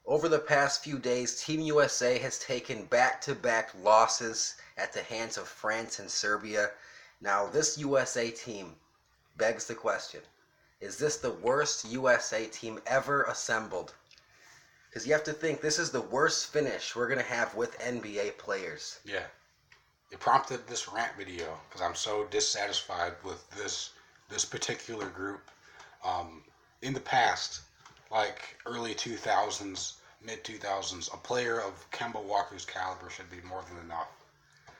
Over the past few days, Team USA has taken back-to-back losses at the hands of France and Serbia. Now, this USA team begs the question, is this the worst USA team ever assembled? Because you have to think, this is the worst finish we're going to have with NBA players. Yeah. It prompted this rant video because I'm so dissatisfied with this particular group. In the past, like early 2000s, mid-2000s, a player of Kemba Walker's caliber should be more than enough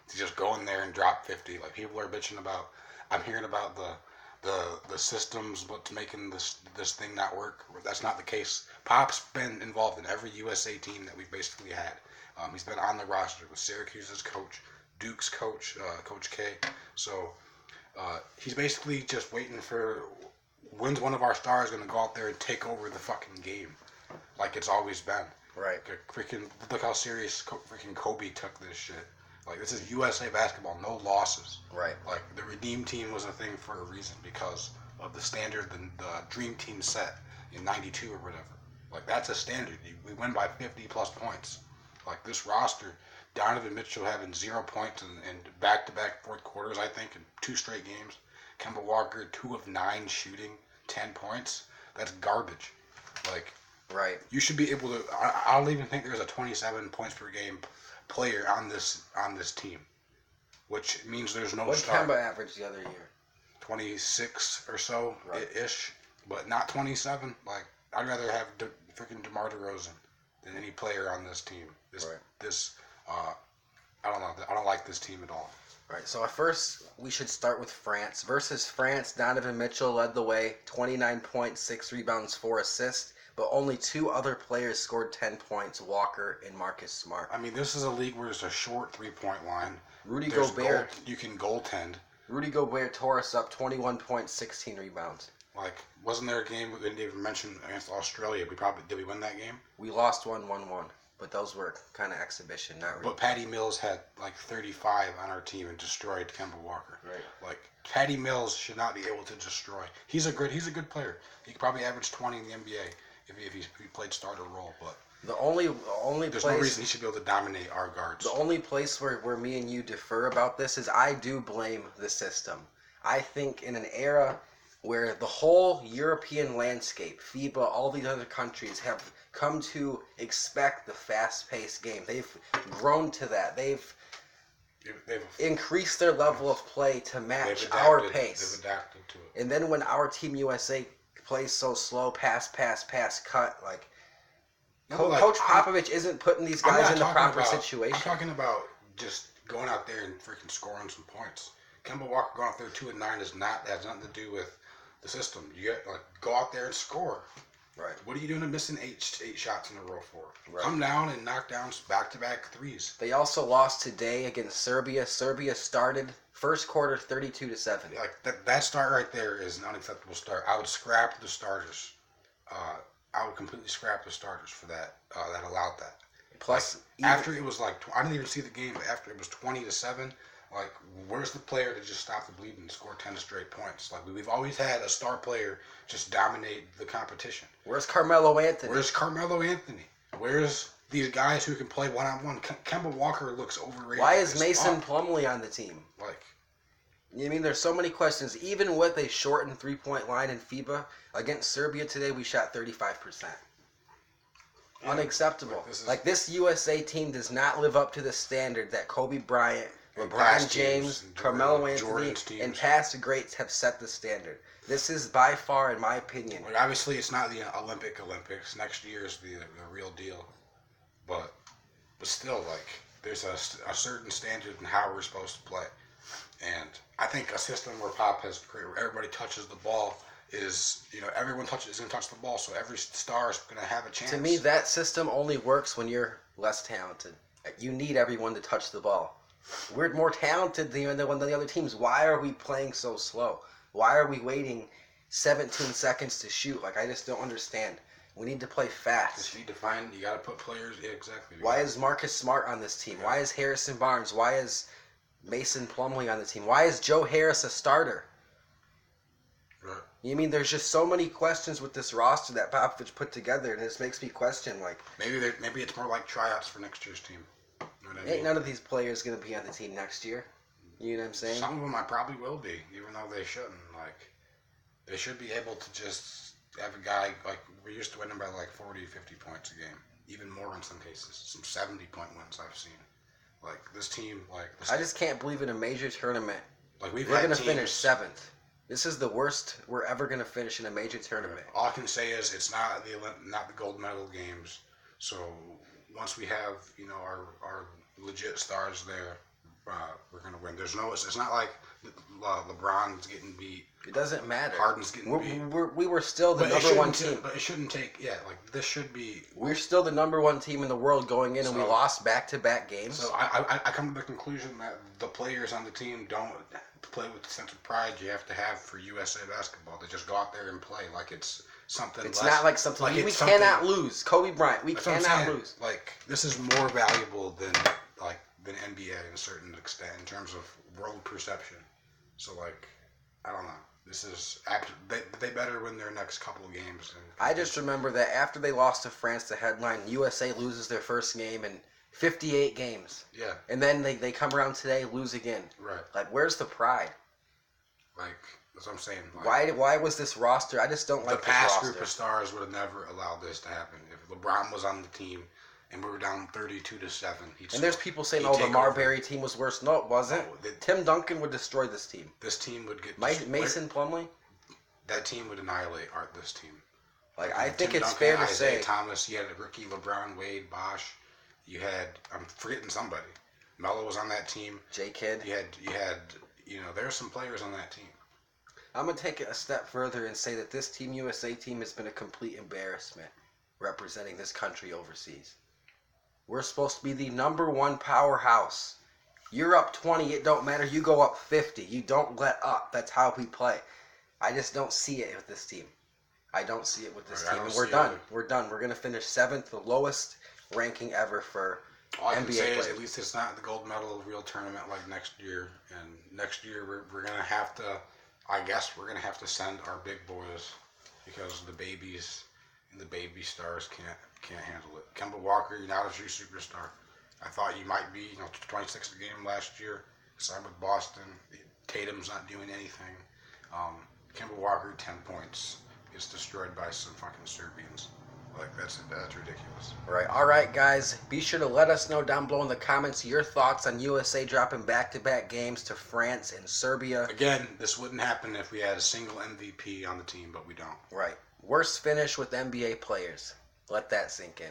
to just go in there and drop 50. Like, people are bitching about, I'm hearing about the systems, what's making this thing not work. That's not the case. Pop's been involved in every USA team that we've basically had. He's been on the roster with Syracuse's coach, Duke's coach, Coach K. So he's basically just waiting for, when's one of our stars going to go out there and take over the fucking game, like it's always been. Right. Freaking look how serious freaking Kobe took this shit. Like, this is USA basketball, no losses. Right. Like, the Redeem Team was a thing for a reason because of the standard the Dream Team set in '92 or whatever. Like, that's a standard. We win by 50 plus points. Like, this roster, Donovan Mitchell having 0 points in back-to-back fourth quarters, I think, in 2 straight games. Kemba Walker, 2 of 9 shooting, 10 points. That's garbage. Like, right. You should be able to. I don't even think there's a 27 points per game player on this team, which means there's no star. What Kemba averaged the other year? 26 or so, right. Ish, but not 27. Like, I'd rather have freaking DeMar DeRozan than any player on this team. I don't know. I don't like this team at all. Right, so at first we should start with France. Versus France, Donovan Mitchell led the way, 29 points, 6 rebounds, 4 assists, but only 2 other players scored 10 points, Walker and Marcus Smart. I mean, this is a league where there's a short 3-point line. Rudy Gobert. You can goaltend. Rudy Gobert tore us up, 21 points, 16 rebounds. Like, wasn't there a game we didn't even mention against Australia? Did we win that game? We lost 1-1-1. But those were kind of exhibition, not really. But Patty Mills had like 35 on our team and destroyed Kemba Walker. Right. Like, Patty Mills should not be able to destroy. He's a good player. He could probably average 20 in the NBA if he played starter role. But the only there's place, no reason he should be able to dominate our guards. The only place where me and you differ about this is I do blame the system. I think in an era where the whole European landscape, FIBA, all these other countries have come to expect the fast-paced game. They've grown to that. They've increased their level of play to match our pace. They've adapted to it. And then when our Team USA plays so slow, pass, cut, like, Coach Popovich isn't putting these guys in the proper situation. I'm talking about just going out there and freaking scoring some points. Kemba Walker going out there 2 and 9 has nothing to do with the system. You got go out there and score. Right. What are you doing to missing eight shots in a row for? Right. Come down and knock down back-to-back threes. They also lost today against Serbia. Serbia started first quarter 32-7. Like that start right there is an unacceptable start. I would scrap the starters. I would completely scrap the starters for that. That allowed that. Plus, after it was I didn't even see the game, but after it was 20-7. Like, where's the player to just stop the bleeding and score 10 straight points? Like, we've always had a star player just dominate the competition. Where's Carmelo Anthony? Where's these guys who can play one-on-one? Kemba Walker looks overrated. Why is Mason Plumlee on the team? Like, I mean, there's so many questions. Even with a shortened 3-point line in FIBA, against Serbia today, we shot 35%. Yeah, unacceptable. This USA team does not live up to the standard that Kobe Bryant, LeBron James, Carmelo Anthony, and past greats have set the standard. This is by far, in my opinion. Like, obviously, it's not the Olympics. Next year is the real deal. But still, there's a certain standard in how we're supposed to play. And I think a system where Pop has created, where everybody touches the ball, is, everyone is going to touch the ball, so every star is going to have a chance. To me, that system only works when you're less talented. You need everyone to touch the ball. We're more talented than the other teams. Why are we playing so slow? Why are we waiting 17 seconds to shoot? I just don't understand. We need to play fast. You got to put players, yeah, exactly. Why is Marcus Smart on this team? Why is Harrison Barnes? Why is Mason Plumlee on the team? Why is Joe Harris a starter? Right. You mean there's just so many questions with this roster that Popovich put together, and this makes me question, like... Maybe it's more like tryouts for next year's team. You know what I mean? Ain't none of these players going to be on the team next year. You know what I'm saying? Some of them I probably will be, even though they shouldn't. Like, they should be able to just have a guy, like, we're used to winning by like 40, 50 points a game. Even more in some cases. Some 70-point wins I've seen. Like, this team, like... I just can't believe in a major tournament. Like, we're going to finish 7th. This is the worst we're ever going to finish in a major tournament. All I can say is it's not the gold medal games. So once we have, you know, our legit stars there, we're going to win. It's not like LeBron's getting beat. It doesn't matter. Harden's getting beat. We were still the number one team. But it shouldn't take, like, this should be... We're still the number one team in the world going in, and we lost back-to-back games. So I come to the conclusion that the players on the team don't play with the sense of pride you have to have for USA basketball. They just go out there and play like it's something. It's not like something like we cannot lose. Kobe Bryant, we cannot lose. Like, this is more valuable than NBA in a certain extent in terms of world perception. So, like, I don't know. This is they better win their next couple of games. I just remember that after they lost to France, the headline USA loses their first game in 58 games. Yeah. And then they come around today, lose again. Right. Like, where's the pride? Like, that's what I'm saying. Like, why was this roster? I just don't like the past group of stars would have never allowed this to happen. If LeBron was on the team and we were down 32-7, and there's people saying, "Oh, the Marbury team was worse." No, it wasn't. No, Tim Duncan would destroy this team. This team would get Mason Plumlee. That team would annihilate this team. Like, I think it's fair to say Isaiah Thomas. You had Ricky, LeBron, Wade, Bosh. You had, I'm forgetting somebody. Melo was on that team. J. Kidd. You had, there's some players on that team. I'm gonna take it a step further and say that this Team USA team has been a complete embarrassment representing this country overseas. We're supposed to be the number one powerhouse. You're up 20, it don't matter. You go up 50. You don't let up. That's how we play. I just don't see it with this team. I don't see it with this team. And we're done. We're done. We're going to finish 7th, the lowest ranking ever for all I NBA can say players. is at least it's not the gold medal real tournament like next year. And next year we're going to have to, I guess we're going to have to send our big boys because the babies and the baby stars can't handle it. Kemba Walker, you're not a true superstar. I thought you might be, 26 a game last year. Signed with Boston. Tatum's not doing anything. Kemba Walker, 10 points. Gets destroyed by some fucking Serbians. Like, that's ridiculous. All right, guys. Be sure to let us know down below in the comments your thoughts on USA dropping back-to-back games to France and Serbia. Again, this wouldn't happen if we had a single MVP on the team, but we don't. Right. Worst finish with NBA players. Let that sink in.